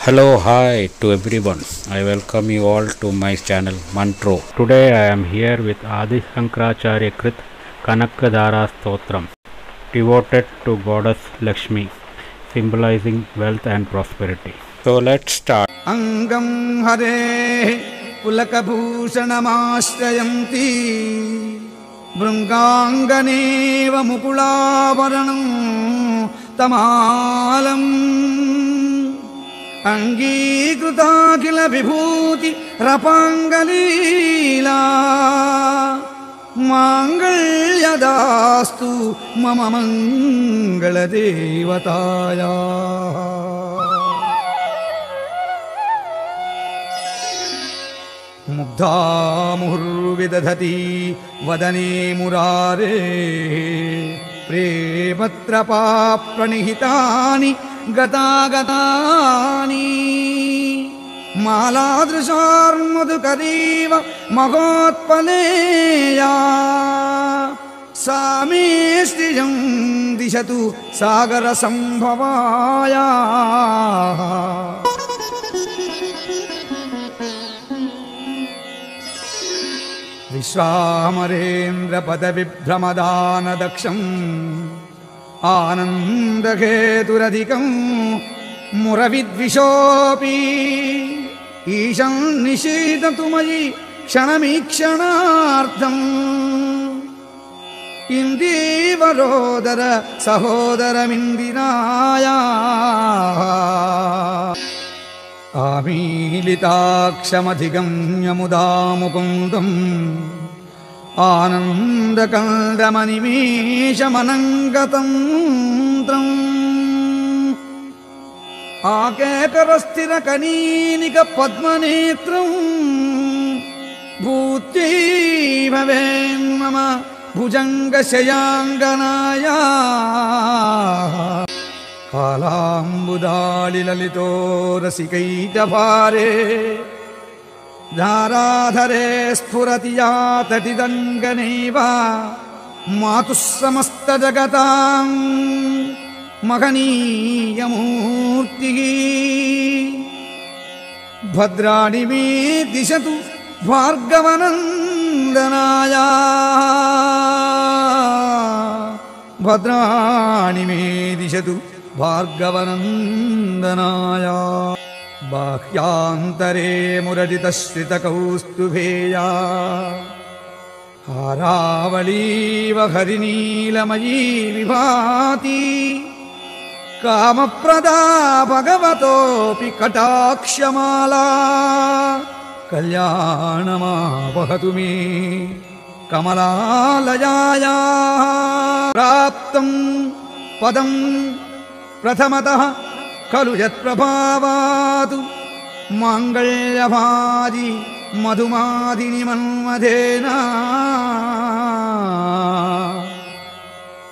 Hello, hi to everyone. I welcome you all to my channel Mantro. Today I am here with Adi Shankaracharya Krit Kanakadhara Stotram, devoted to Goddess Lakshmi, symbolizing wealth and prosperity. So let's start. Angam Hare Pulakabhushanamashrayanti Brunganganeva Mukulabaranam Tamalam Angikruta Kila Vibhuti Rapangalila Mangalyadastu Mama Mangala Devataya. Mugdha muhurvidadhati vadane murare prepatrapa pranihitani gatagatani maladrishar madhukariva mahotpaleya samestiyam dishatu sagara sambhavaya. Vishwamarendra padavibhramadana daksham Anandaketuradhikam Muravidvishopi Isham nishidatumayi kshanamikshanartham Indivarodara sahodara mindinaya Amilitakshamadhigamya mudamukundam Anandakandamanimeshamanangatantram Akekarasthirakaninika padmanetram Bhutyi bhaven mama bhujanga shayanganaya Kalambudali lalito rasikaitavare Dharadhare spurati yatatidanganeva Matussamasta jagatam Mahaniyamurtihi Bhadrani me dishatu bhargavanandanaya Bhadrani me dishatu Bhargavanandanaya Bhahyantare muraditashritakaustubheya Haravaliva harinilamayi vibhati Kamaprada bhagavatopi katakshamala Kalyanamavahatu me Kamalalajaya Praptam padam Prathamataha kalu yat prabhavatu mangalyabhadi madhumadhini manmadhena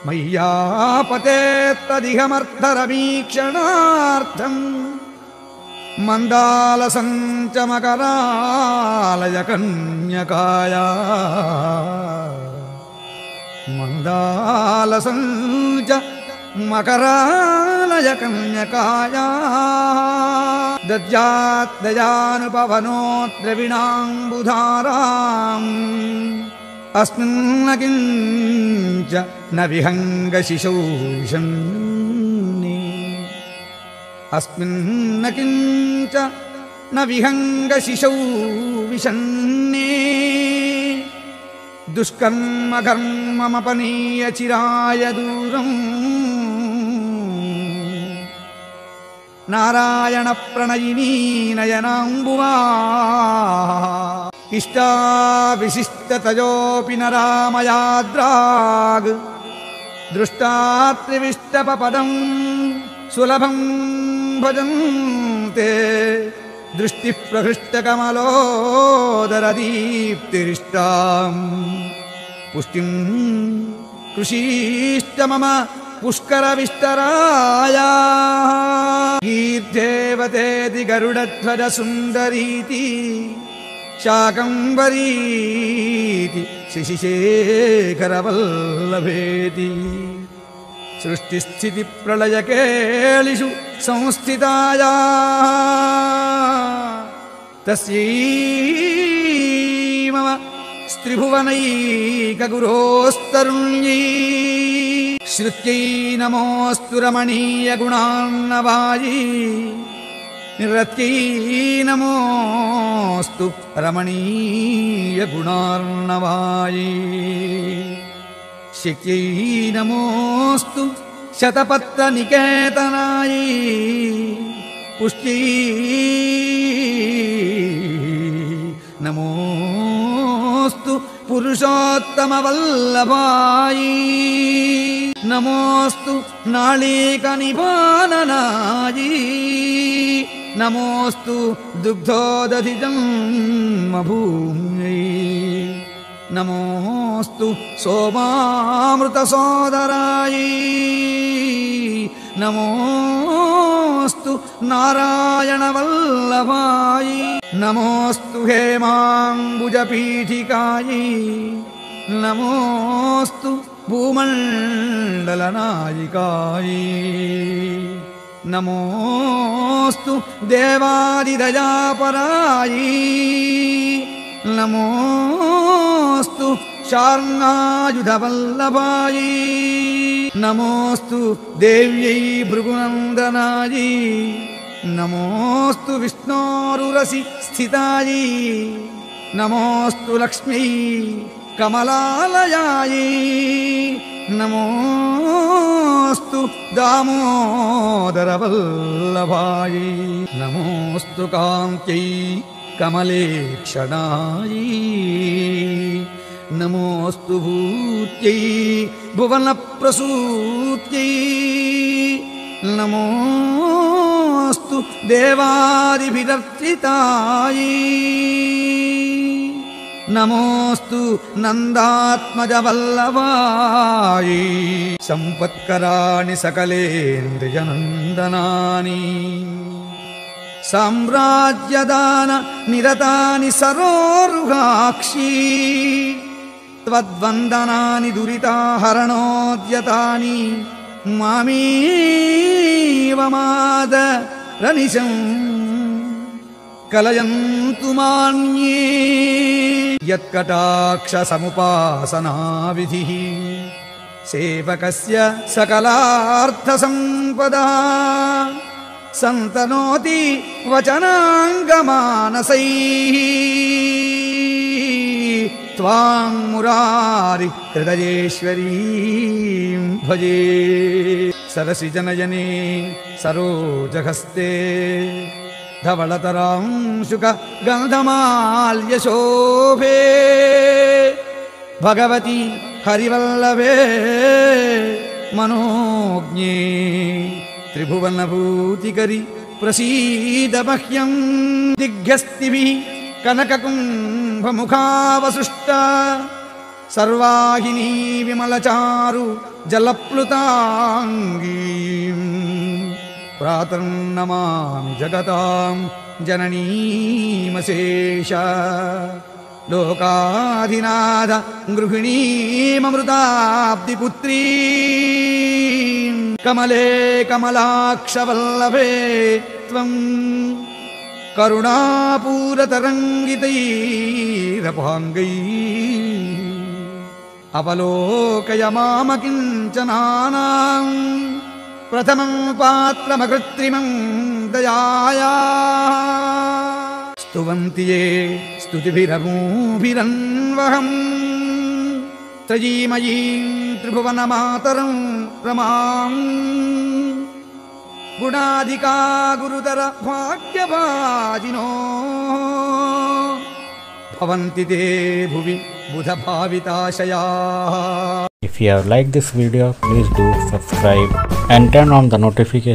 mayyapatettadihamartharamīkshanārtham mandalasanchamakarālaya kanyakāya mandalasancha Makaralaya kanyakaya Dadyat dayanupavano dravinambudharam Asminakincha navihanga shishoshanni Asminakincha navihanga shishovishanni Dushkarma karma mapaniya chiraya duram Narayana pranayini nayanambuva Ishta vishishtatayopi naramayadrag Drushtatrivishtapapadam sulabham bhajante Drishti prahrishta kamalodharadiptirishtam Pushtim krushishta mama pushkara vistaraya Girdevateti garudatvara sundariti Shakambariti Shishishekharavallabheti सृष्टिस्थिति प्रलयकेलिषु संस्थिताया तस्यै मम स्त्रिभुवनैकगुरोस्तरुण्यै श्रुत्यै नमोऽस्तु रमणीयगुणार्णवायै रत्यै नमोऽस्तु रमणीयगुणार्णवायै शक्यै नमोऽस्तु शतपत्रनिकेतनायै पुष्ट्यै नमोऽस्तु पुरुषोत्तमवल्लभायै नमोऽस्तु नाळीकनिपाननायै नमोऽस्तु दुग्धोदधिजन्मभूम्यै नमोऽस्तु सोमामृतसोदरायै नमोऽस्तु नारायणवल्लभायै नमोऽस्तु हेमाम्बुजपीठिकायै नमोऽस्तु भूमण्डलनायिकायै नमोऽस्तु देवादिदयापरायै नमोऽस्तु शार्ङ्गायुधवल्लभायै नमोऽस्तु देव्यै भृगुनन्दनायै नमोऽस्तु विष्णोरुरसि स्थितायै नमोऽस्तु लक्ष्म्यै कमलालयायै नमोऽस्तु दामोदरवल्लभायै नमोऽस्तु कान्त्यै कमलेक्षणायै नमोऽस्तु भूत्यै भुवनप्रसूत्यै नमोऽस्तु देवादिभिरर्चितायै नमोऽस्तु नन्दात्मजवल्लभायै सम्पत्कराणि सकलेन्द्रियनन्दनानि साम्राज्यदान निरतानि सरोरुहाक्षी त्वद्वन्दनानि दुरिताहरणोद्यतानि मामेव मादरनिशम् कलयन्तु मान्ये यत्कटाक्षसमुपासनाविधिः सेवकस्य सकलार्थसम्पदा सन्तनोति वचनाङ्गमानसैः त्वां मुरारि हृदयेश्वरीं भजे सरसिजनयने सरोजहस्ते धवलतरां शुकगन्धमाल्यशोभे भगवती हरिवल्लभे मनोज्ञे त्रिभुवनभूतिकरि प्रसीद मह्यं दिग्भ्यस्तिभिः कनककुम्भमुखावसुष्टा सर्वाहिनी विमलचारु जलप्लुताङ्गीम् प्रातर्नमामि जगतां जननीमशेष लोकाधिनाथ गृहिणीममृताब्धिपुत्रीं कमले कमलाक्षवल्लभे त्वं करुणापूरतरङ्गितैरपाङ्गैः अवलोकय मामकिञ्चनानां प्रथमं पात्रमकृत्रिमं दयाया स्तुवन्ति ये स्तुतिभिरमूभिरन्वहम् त्रयीमयीं त्रिभुवनमातरं रमां गुणाधिका गुरुतर भाग्यभाजिनो भवन्ति ते भुवि बुधभाविताशयाः. If you have liked this video, please do subscribe and turn on the notification